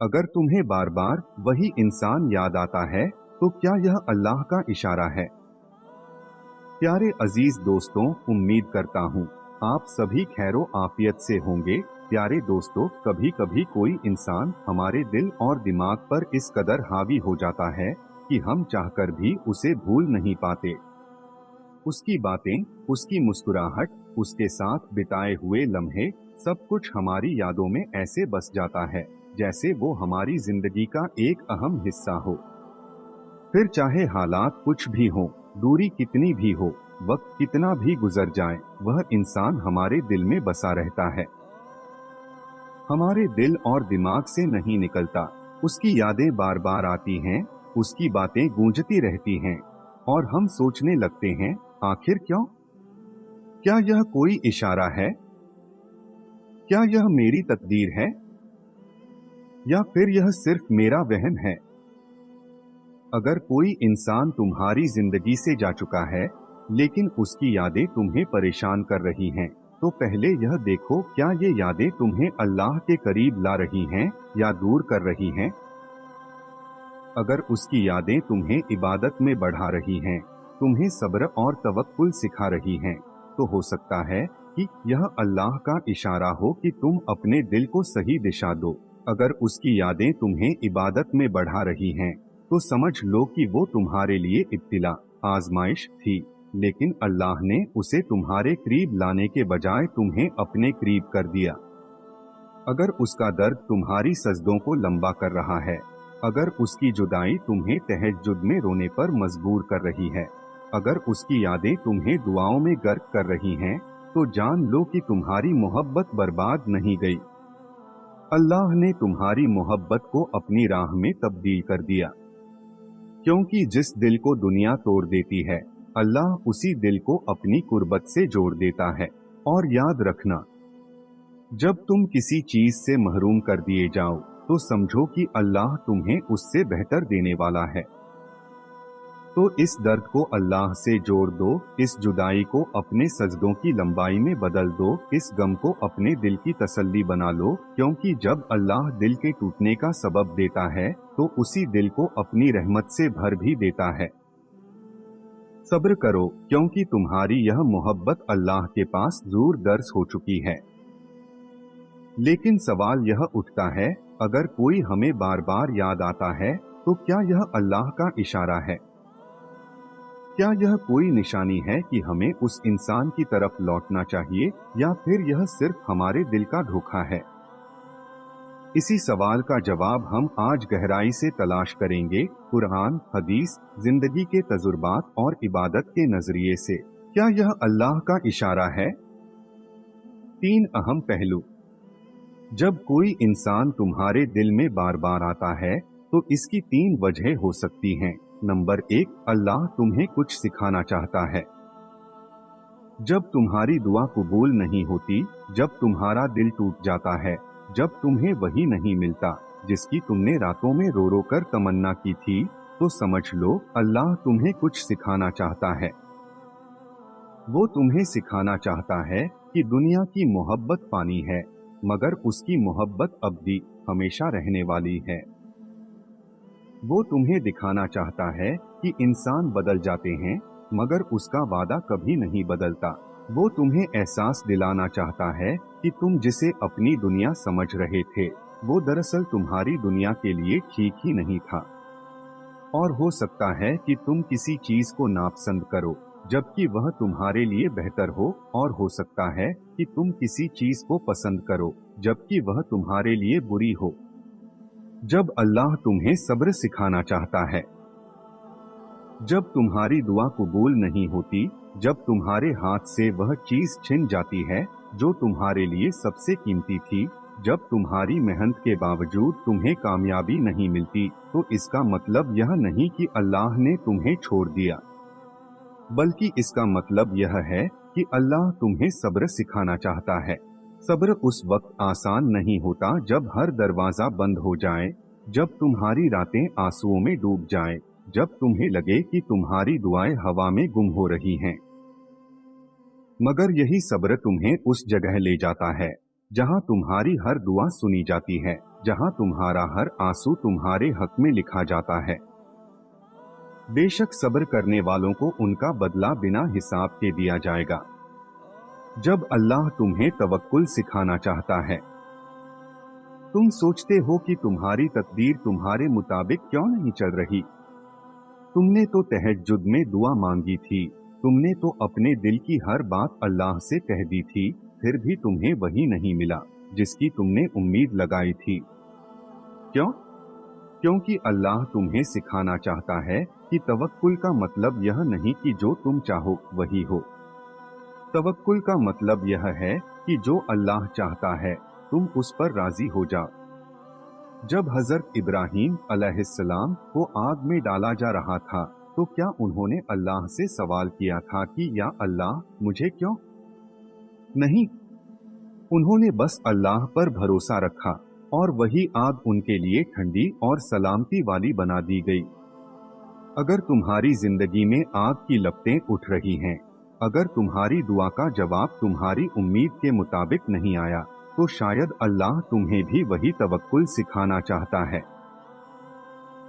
अगर तुम्हें बार बार वही इंसान याद आता है तो क्या यह अल्लाह का इशारा है? प्यारे अजीज दोस्तों, उम्मीद करता हूँ आप सभी खैरो आफियत से होंगे। प्यारे दोस्तों, कभी कभी कोई इंसान हमारे दिल और दिमाग पर इस कदर हावी हो जाता है कि हम चाहकर भी उसे भूल नहीं पाते। उसकी बातें, उसकी मुस्कुराहट, उसके साथ बिताए हुए लम्हे, सब कुछ हमारी यादों में ऐसे बस जाता है जैसे वो हमारी जिंदगी का एक अहम हिस्सा हो। फिर चाहे हालात कुछ भी हो, दूरी कितनी भी हो, वक्त कितना भी गुजर जाए, वह इंसान हमारे दिल में बसा रहता है, हमारे दिल और दिमाग से नहीं निकलता। उसकी यादें बार बार आती हैं, उसकी बातें गूंजती रहती हैं और हम सोचने लगते हैं, आखिर क्यों? क्या यह कोई इशारा है? क्या यह मेरी तकदीर है या फिर यह सिर्फ मेरा वहम है? अगर कोई इंसान तुम्हारी जिंदगी से जा चुका है लेकिन उसकी यादें तुम्हें परेशान कर रही हैं, तो पहले यह देखो, क्या ये यादें तुम्हें अल्लाह के करीब ला रही हैं या दूर कर रही हैं? अगर उसकी यादें तुम्हें इबादत में बढ़ा रही हैं, तुम्हें सब्र और तवक्कुल सिखा रही हैं, तो हो सकता है कि यह अल्लाह का इशारा हो कि तुम अपने दिल को सही दिशा दो। अगर उसकी यादें तुम्हें इबादत में बढ़ा रही हैं, तो समझ लो कि वो तुम्हारे लिए इब्तिला, आजमाइश थी, लेकिन अल्लाह ने उसे तुम्हारे करीब लाने के बजाय तुम्हें अपने करीब कर दिया। अगर उसका दर्द तुम्हारी सजदों को लंबा कर रहा है, अगर उसकी जुदाई तुम्हें तहज्जुद में रोने पर मजबूर कर रही है, अगर उसकी यादें तुम्हें दुआओं में गर्क कर रही हैं, तो जान लो कि तुम्हारी मोहब्बत बर्बाद नहीं गई। अल्लाह ने तुम्हारी मोहब्बत को अपनी राह में तब्दील कर दिया, क्योंकि जिस दिल को दुनिया तोड़ देती है, अल्लाह उसी दिल को अपनी कुर्बत से जोड़ देता है। और याद रखना, जब तुम किसी चीज से महरूम कर दिए जाओ, तो समझो कि अल्लाह तुम्हें उससे बेहतर देने वाला है। तो इस दर्द को अल्लाह से जोड़ दो, इस जुदाई को अपने सजदों की लंबाई में बदल दो, इस गम को अपने दिल की तसल्ली बना लो, क्योंकि जब अल्लाह दिल के टूटने का सबब देता है, तो उसी दिल को अपनी रहमत से भर भी देता है। सब्र करो, क्योंकि तुम्हारी यह मोहब्बत अल्लाह के पास दूर दर्ज हो चुकी है। लेकिन सवाल यह उठता है, अगर कोई हमें बार बार याद आता है, तो क्या यह अल्लाह का इशारा है? क्या यह कोई निशानी है कि हमें उस इंसान की तरफ लौटना चाहिए, या फिर यह सिर्फ हमारे दिल का धोखा है? इसी सवाल का जवाब हम आज गहराई से तलाश करेंगे, कुरान, हदीस, जिंदगी के तजुर्बात और इबादत के नजरिए से। क्या यह अल्लाह का इशारा है? 3 अहम पहलू। जब कोई इंसान तुम्हारे दिल में बार बार आता है, तो इसकी 3 वजह हो सकती हैं। नंबर 1, अल्लाह तुम्हें कुछ सिखाना चाहता है। जब तुम्हारी दुआ कबूल नहीं होती, जब तुम्हारा दिल टूट जाता है, जब तुम्हें वही नहीं मिलता जिसकी तुमने रातों में रो रो कर तमन्ना की थी, तो समझ लो अल्लाह तुम्हें कुछ सिखाना चाहता है। वो तुम्हें सिखाना चाहता है कि दुनिया की मोहब्बत फानी है, मगर उसकी मोहब्बत अब्दी, हमेशा रहने वाली है। वो तुम्हें दिखाना चाहता है कि इंसान बदल जाते हैं, मगर उसका वादा कभी नहीं बदलता। वो तुम्हें एहसास दिलाना चाहता है कि तुम जिसे अपनी दुनिया समझ रहे थे, वो दरअसल तुम्हारी दुनिया के लिए ठीक ही नहीं था। और हो सकता है कि तुम किसी चीज को नापसंद करो, जबकि वह तुम्हारे लिए बेहतर हो, और हो सकता है कि तुम किसी चीज को पसंद करो, जबकि वह तुम्हारे लिए बुरी हो। जब अल्लाह तुम्हें सब्र सिखाना चाहता है, जब तुम्हारी दुआ कबूल नहीं होती, जब तुम्हारे हाथ से वह चीज छिन जाती है जो तुम्हारे लिए सबसे कीमती थी, जब तुम्हारी मेहनत के बावजूद तुम्हें कामयाबी नहीं मिलती, तो इसका मतलब यह नहीं कि अल्लाह ने तुम्हें छोड़ दिया, बल्कि इसका मतलब यह है कि अल्लाह तुम्हें सब्र सिखाना चाहता है। सब्र उस वक्त आसान नहीं होता जब हर दरवाजा बंद हो जाए, जब तुम्हारी रातें आंसुओं में डूब जाएं, जब तुम्हें लगे कि तुम्हारी दुआएं हवा में गुम हो रही हैं। मगर यही सब्र तुम्हें उस जगह ले जाता है जहां तुम्हारी हर दुआ सुनी जाती है, जहां तुम्हारा हर आंसू तुम्हारे हक में लिखा जाता है। बेशक सब्र करने वालों को उनका बदला बिना हिसाब के दिया जाएगा। जब अल्लाह तुम्हें तवक्कुल सिखाना चाहता है, तुम सोचते हो कि तुम्हारी तकदीर तुम्हारे मुताबिक क्यों नहीं चल रही। तुमने तो तहज्जुद में दुआ मांगी थी, तुमने तो अपने दिल की हर बात अल्लाह से कह दी थी, फिर भी तुम्हें वही नहीं मिला जिसकी तुमने उम्मीद लगाई थी। क्यों? क्योंकि अल्लाह तुम्हें सिखाना चाहता है कि तवक्कुल का मतलब यह नहीं कि जो तुम चाहो वही हो। तवक्कुल का मतलब यह है कि जो अल्लाह चाहता है तुम उस पर राजी हो जाओ। जब हजरत इब्राहीम अलैहिस्सलाम को आग में डाला जा रहा था, तो क्या उन्होंने अल्लाह से सवाल किया था कि या अल्लाह मुझे क्यों? नहीं, उन्होंने बस अल्लाह पर भरोसा रखा और वही आग उनके लिए ठंडी और सलामती वाली बना दी गई। अगर तुम्हारी जिंदगी में आग की लपटें उठ रही हैं, अगर तुम्हारी दुआ का जवाब तुम्हारी उम्मीद के मुताबिक नहीं आया, तो शायद अल्लाह तुम्हें भी वही तवक्कुल सिखाना चाहता है।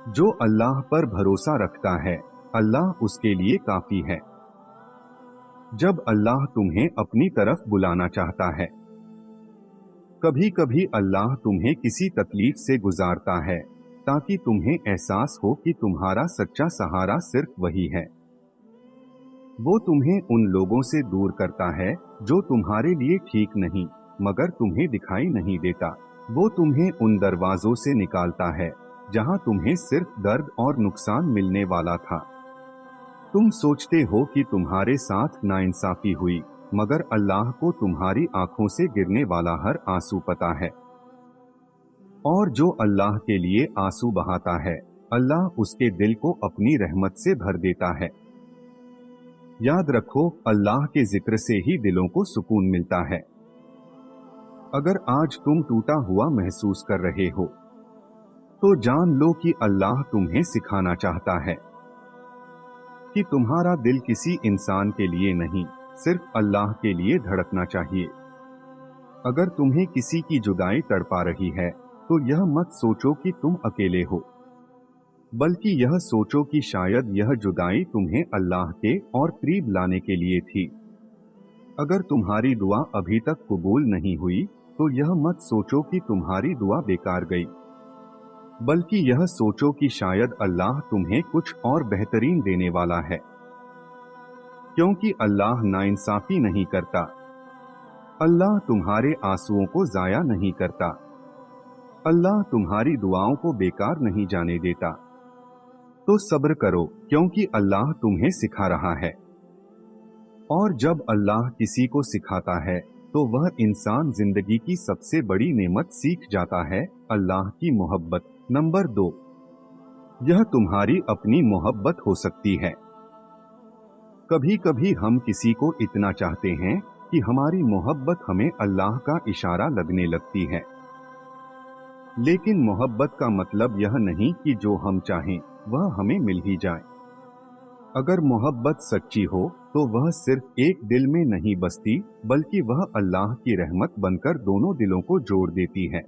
जो अल्लाह पर भरोसा रखता है, अल्लाह उसके लिए काफी है। जब अल्लाह तुम्हें अपनी तरफ बुलाना चाहता है, कभी कभी अल्लाह तुम्हें किसी तकलीफ से गुजारता है ताकि तुम्हें एहसास हो कि तुम्हारा सच्चा सहारा सिर्फ वही है। वो तुम्हें उन लोगों से दूर करता है जो तुम्हारे लिए ठीक नहीं मगर तुम्हें दिखाई नहीं देता। वो तुम्हें उन दरवाजों से निकालता है जहां तुम्हें सिर्फ दर्द और नुकसान मिलने वाला था। तुम सोचते हो कि तुम्हारे साथ नाइंसाफी हुई, मगर अल्लाह को तुम्हारी आंखों से गिरने वाला हर आंसू पता है। और जो अल्लाह के लिए आंसू बहाता है, अल्लाह उसके दिल को अपनी रहमत से भर देता है। याद रखो, अल्लाह के जिक्र से ही दिलों को सुकून मिलता है। अगर आज तुम टूटा हुआ महसूस कर रहे हो, तो जान लो कि अल्लाह तुम्हें सिखाना चाहता है कि तुम्हारा दिल किसी इंसान के लिए नहीं, सिर्फ अल्लाह के लिए धड़कना चाहिए। अगर तुम्हें किसी की जुदाई तड़पा रही है, तो यह मत सोचो कि तुम अकेले हो, बल्कि यह सोचो कि शायद यह जुदाई तुम्हें अल्लाह के और करीब लाने के लिए थी। अगर तुम्हारी दुआ अभी तक कबूल नहीं हुई, तो यह मत सोचो कि तुम्हारी दुआ बेकार गई, बल्कि यह सोचो कि शायद अल्लाह तुम्हें कुछ और बेहतरीन देने वाला है। क्योंकि अल्लाह नाइंसाफी नहीं करता। अल्लाह तुम्हारे आंसुओं को जाया नहीं करता। अल्लाह तुम्हारी दुआओं को बेकार नहीं जाने देता। तो सब्र करो, क्योंकि अल्लाह तुम्हें सिखा रहा है। और जब अल्लाह किसी को सिखाता है, तो वह इंसान जिंदगी की सबसे बड़ी नेमत सीख जाता है, अल्लाह की मोहब्बत। नंबर 2, यह तुम्हारी अपनी मोहब्बत हो सकती है। कभी कभी हम किसी को इतना चाहते हैं कि हमारी मोहब्बत हमें अल्लाह का इशारा लगने लगती है। लेकिन मोहब्बत का मतलब यह नहीं कि जो हम चाहें वह हमें मिल ही जाए। अगर मोहब्बत सच्ची हो तो वह सिर्फ एक दिल में नहीं बसती, बल्कि वह अल्लाह की रहमत बनकर दोनों दिलों को जोड़ देती है।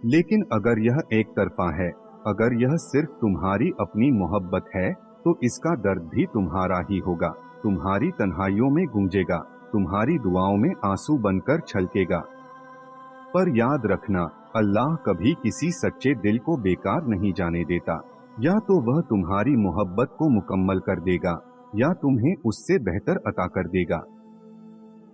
लेकिन अगर यह एक तरफा है, अगर यह सिर्फ तुम्हारी अपनी मोहब्बत है, तो इसका दर्द भी तुम्हारा ही होगा, तुम्हारी तन्हाइयों में गूंजेगा, तुम्हारी दुआओं में आंसू बनकर छलकेगा। पर याद रखना, अल्लाह कभी किसी सच्चे दिल को बेकार नहीं जाने देता। या तो वह तुम्हारी मोहब्बत को मुकम्मल कर देगा, या तुम्हें उससे बेहतर अता कर देगा।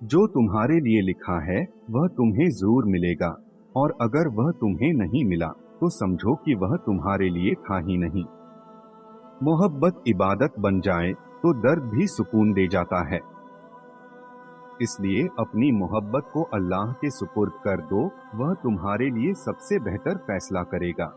जो तुम्हारे लिए लिखा है वह तुम्हें जरूर मिलेगा, और अगर वह तुम्हें नहीं मिला तो समझो कि वह तुम्हारे लिए था ही नहीं। मोहब्बत इबादत बन जाए तो दर्द भी सुकून दे जाता है। इसलिए अपनी मोहब्बत को अल्लाह के सुपुर्द कर दो, वह तुम्हारे लिए सबसे बेहतर फैसला करेगा।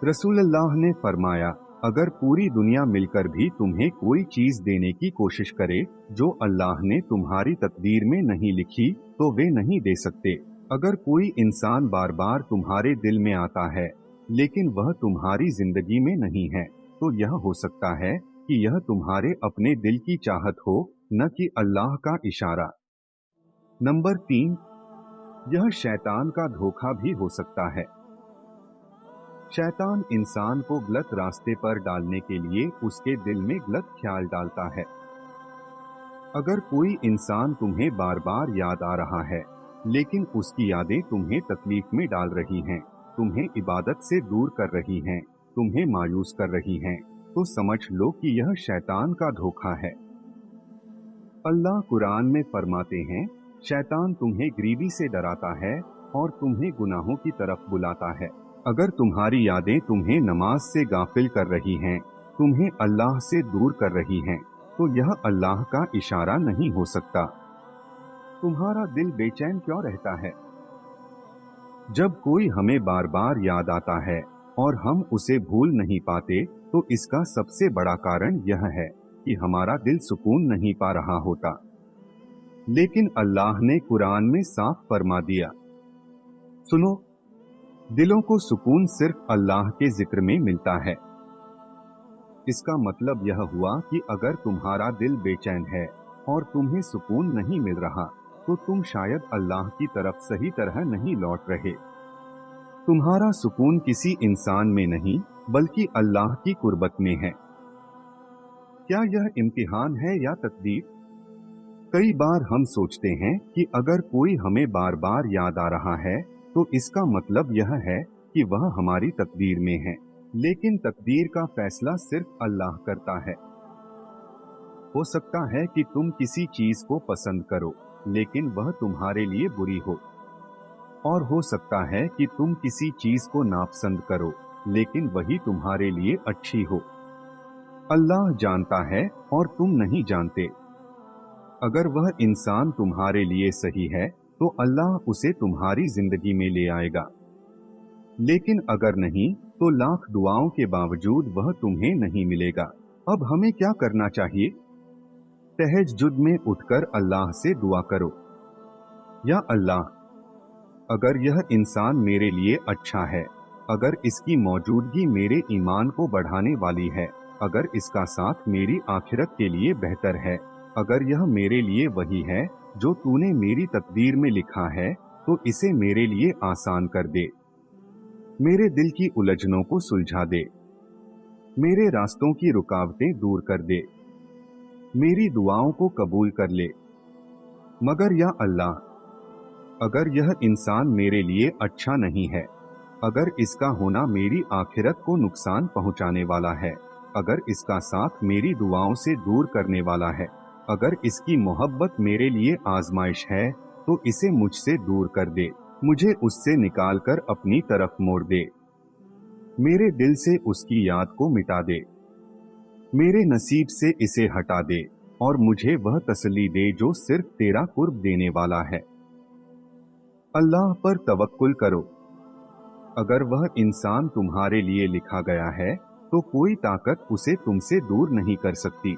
रसूलुल्लाह ने फरमाया, अगर पूरी दुनिया मिलकर भी तुम्हें कोई चीज देने की कोशिश करे जो अल्लाह ने तुम्हारी तकदीर में नहीं लिखी, तो वे नहीं दे सकते। अगर कोई इंसान बार बार तुम्हारे दिल में आता है लेकिन वह तुम्हारी जिंदगी में नहीं है, तो यह हो सकता है कि यह तुम्हारे अपने दिल की चाहत हो, न कि अल्लाह का इशारा। नंबर 3, यह शैतान का धोखा भी हो सकता है। शैतान इंसान को गलत रास्ते पर डालने के लिए उसके दिल में गलत ख्याल डालता है। अगर कोई इंसान तुम्हें बार बार याद आ रहा है, लेकिन उसकी यादें तुम्हें तकलीफ में डाल रही हैं, तुम्हें इबादत से दूर कर रही हैं, तुम्हें मायूस कर रही हैं, तो समझ लो कि यह शैतान का धोखा है। अल्लाह कुरान में फरमाते हैं, शैतान तुम्हें गरीबी से डराता है और तुम्हें गुनाहों की तरफ बुलाता है। अगर तुम्हारी यादें तुम्हें नमाज से गाफिल कर रही हैं, तुम्हें अल्लाह से दूर कर रही हैं, तो यह अल्लाह का इशारा नहीं हो सकता। तुम्हारा दिल बेचैन क्यों रहता है? जब कोई हमें बार बार याद आता है और हम उसे भूल नहीं पाते, तो इसका सबसे बड़ा कारण यह है कि हमारा दिल सुकून नहीं पा रहा होता। लेकिन अल्लाह ने कुरान में साफ फरमा दिया, सुनो, दिलों को सुकून सिर्फ अल्लाह के जिक्र में मिलता है। इसका मतलब यह हुआ कि अगर तुम्हारा दिल बेचैन है और तुम्हें सुकून नहीं मिल रहा, तो तुम शायद अल्लाह की तरफ सही तरह नहीं लौट रहे। तुम्हारा सुकून किसी इंसान में नहीं, बल्कि अल्लाह की कुर्बत में है। क्या यह इम्तिहान है या तकदीर? कई बार हम सोचते हैं कि अगर कोई हमें बार बार याद आ रहा है, तो इसका मतलब यह है कि वह हमारी तकदीर में है। लेकिन तकदीर का फैसला सिर्फ अल्लाह करता है। हो सकता है कि तुम किसी चीज को पसंद करो, लेकिन वह तुम्हारे लिए बुरी हो, और हो सकता है कि तुम किसी चीज को नापसंद करो, लेकिन वही तुम्हारे लिए अच्छी हो। अल्लाह जानता है और तुम नहीं जानते। अगर वह इंसान तुम्हारे लिए सही है, तो अल्लाह उसे तुम्हारी जिंदगी में ले आएगा। लेकिन अगर नहीं, तो लाख दुआओं के बावजूद वह तुम्हें नहीं मिलेगा। अब हमें क्या करना चाहिए? तहज्जुद में उठकर अल्लाह से दुआ करो, या अल्लाह, अगर यह इंसान मेरे लिए अच्छा है, अगर इसकी मौजूदगी मेरे ईमान को बढ़ाने वाली है, अगर इसका साथ मेरी आखिरत के लिए बेहतर है, अगर यह मेरे लिए वही है जो तूने मेरी तकदीर में लिखा है, तो इसे मेरे लिए आसान कर दे। मेरे दिल की उलझनों को सुलझा दे, मेरे रास्तों की रुकावटें दूर कर दे, मेरी दुआओं को कबूल कर ले। मगर या अल्लाह, अगर यह इंसान मेरे लिए अच्छा नहीं है, अगर इसका होना मेरी आखिरत को नुकसान पहुंचाने वाला है, अगर इसका साथ मेरी दुआओं से दूर करने वाला है, अगर इसकी मोहब्बत मेरे लिए आजमाइश है, तो इसे मुझसे दूर कर दे, मुझे उससे निकालकर अपनी तरफ मोड़ दे। मेरे दिल से उसकी याद को मिटा दे, मेरे नसीब से इसे हटा दे, और मुझे वह तसल्ली दे जो सिर्फ तेरा कुर्ब देने वाला है। अल्लाह पर तवक्कुल करो। अगर वह इंसान तुम्हारे लिए लिखा गया है, तो कोई ताकत उसे तुमसे दूर नहीं कर सकती,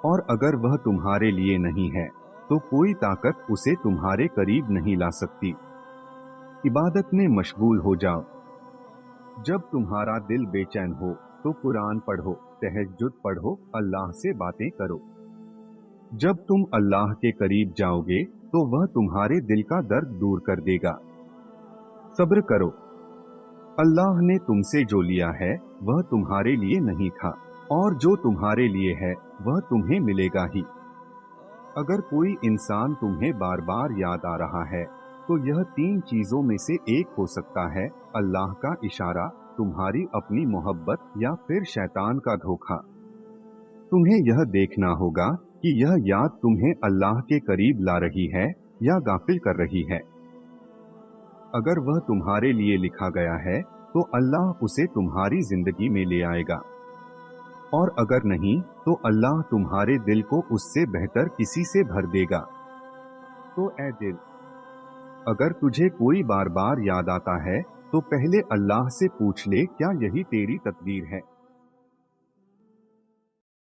और अगर वह तुम्हारे लिए नहीं है, तो कोई ताकत उसे तुम्हारे करीब नहीं ला सकती। इबादत में मशगूल हो जाओ। जब तुम्हारा दिल बेचैन हो, तो कुरान पढ़ो, तहज्जुद पढ़ो, अल्लाह से बातें करो। जब तुम अल्लाह के करीब जाओगे, तो वह तुम्हारे दिल का दर्द दूर कर देगा। सब्र करो। अल्लाह ने तुमसे जो लिया है, वह तुम्हारे लिए नहीं था, और जो तुम्हारे लिए है, वह तुम्हें मिलेगा ही। अगर कोई इंसान तुम्हें बार बार याद आ रहा है, तो यह 3 चीजों में से एक हो सकता है: अल्लाह का इशारा, तुम्हारी अपनी मोहब्बत, या फिर शैतान का धोखा। तुम्हें यह देखना होगा कि यह याद तुम्हें अल्लाह के करीब ला रही है या गाफिल कर रही है। अगर वह तुम्हारे लिए लिखा गया है, तो अल्लाह उसे तुम्हारी जिंदगी में ले आएगा, और अगर नहीं, तो अल्लाह तुम्हारे दिल को उससे बेहतर किसी से भर देगा। तो ऐ दिल, अगर तुझे कोई बार बार याद आता है, तो पहले अल्लाह से पूछ ले, क्या यही तेरी तकदीर है?